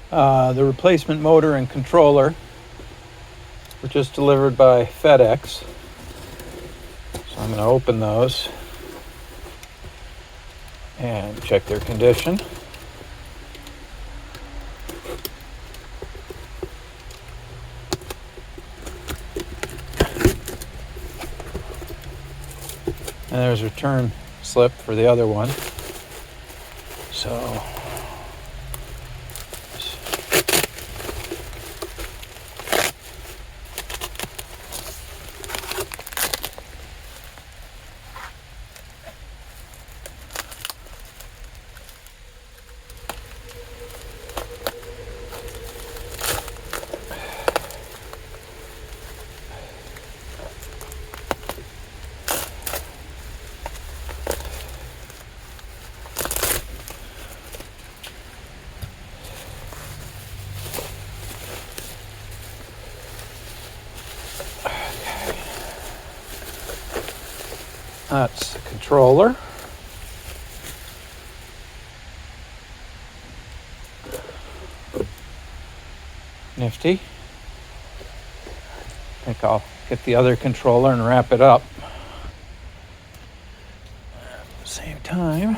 The replacement motor and controller were just delivered by FedEx. So I'm going to open those and check their condition. And there's a return slip for the other one. So that's the controller. Nifty. I think I'll get the other controller and wrap it up. At the same time.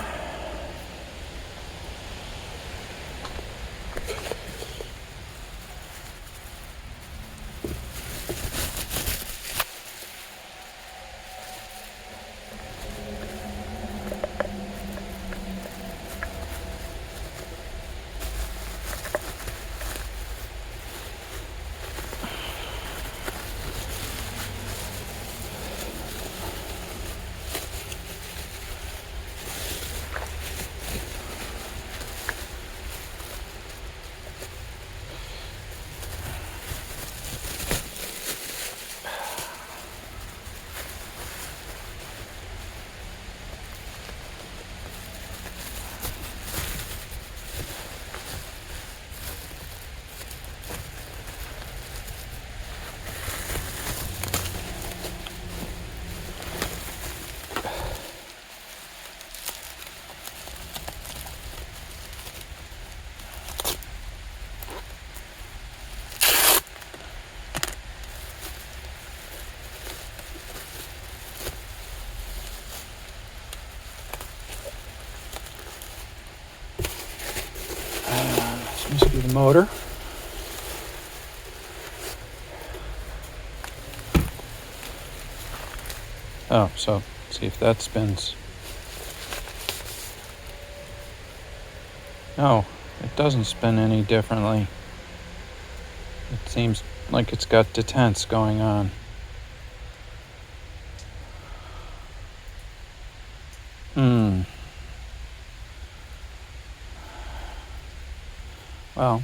This must be the motor. Oh, so see if that spins. No, it doesn't spin any differently. It seems like it's got detents going on. Well,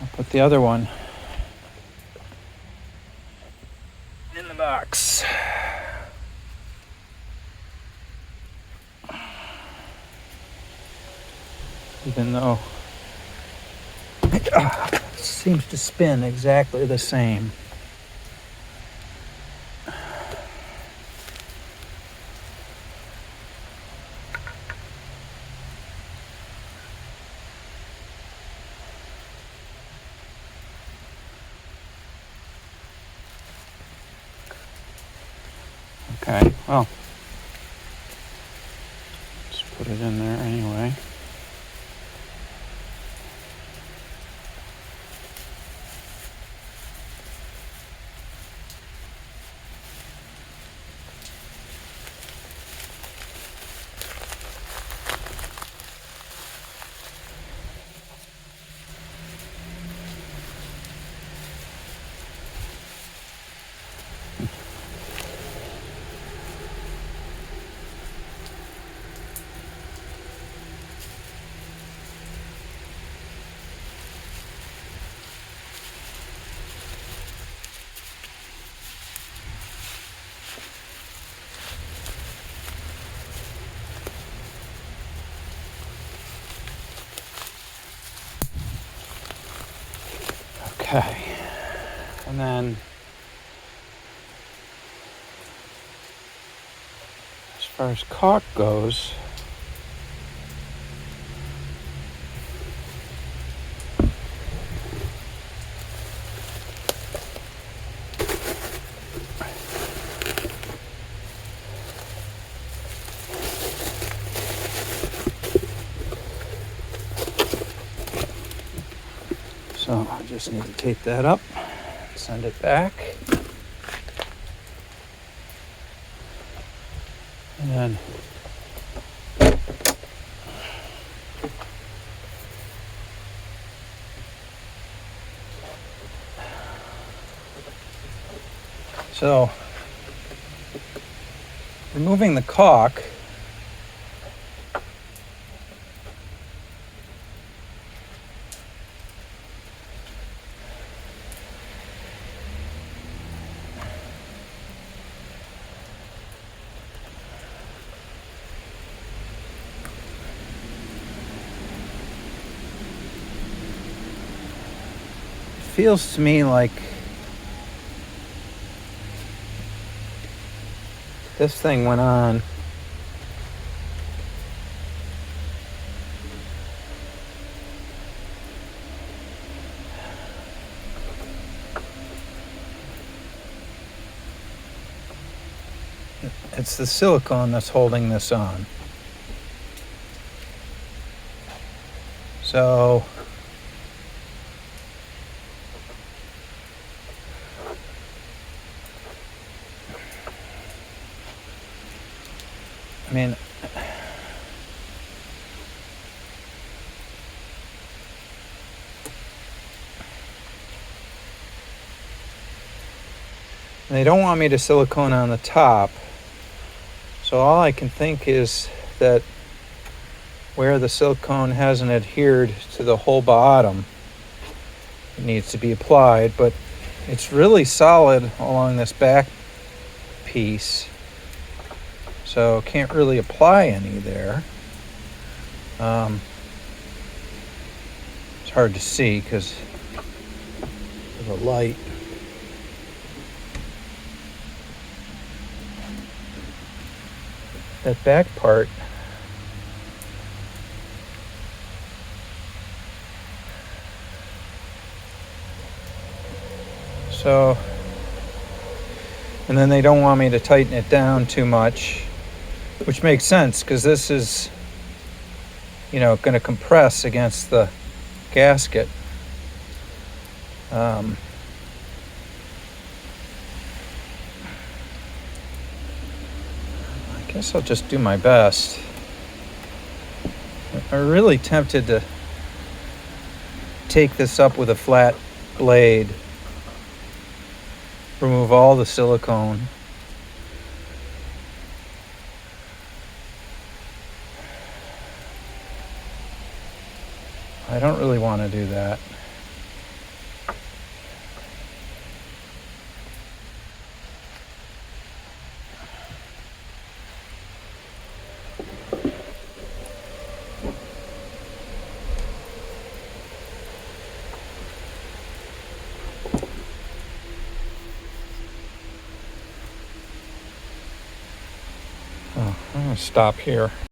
I'll put the other one in the box. Even though it seems to spin exactly the same. Okay, well, let's put it in there anyway. Okay, and then as far as caulk goes, So I just need to tape that up, send it back. And then so removing the caulk, feels to me like this thing went on it's the silicone that's holding this on. So I mean, they don't want me to silicone on the top. So all I can think is that where the silicone hasn't adhered to the whole bottom, it needs to be applied, but it's really solid along this back piece. So can't really apply any there. It's hard to see because of the light. That back part so, and then they don't want me to tighten it down too much, which makes sense because this is, going to compress against the gasket. I guess I'll just do my best. I'm really tempted to take this up with a flat blade, remove all the silicone. I don't really want to do that. Oh, I'm going to stop here.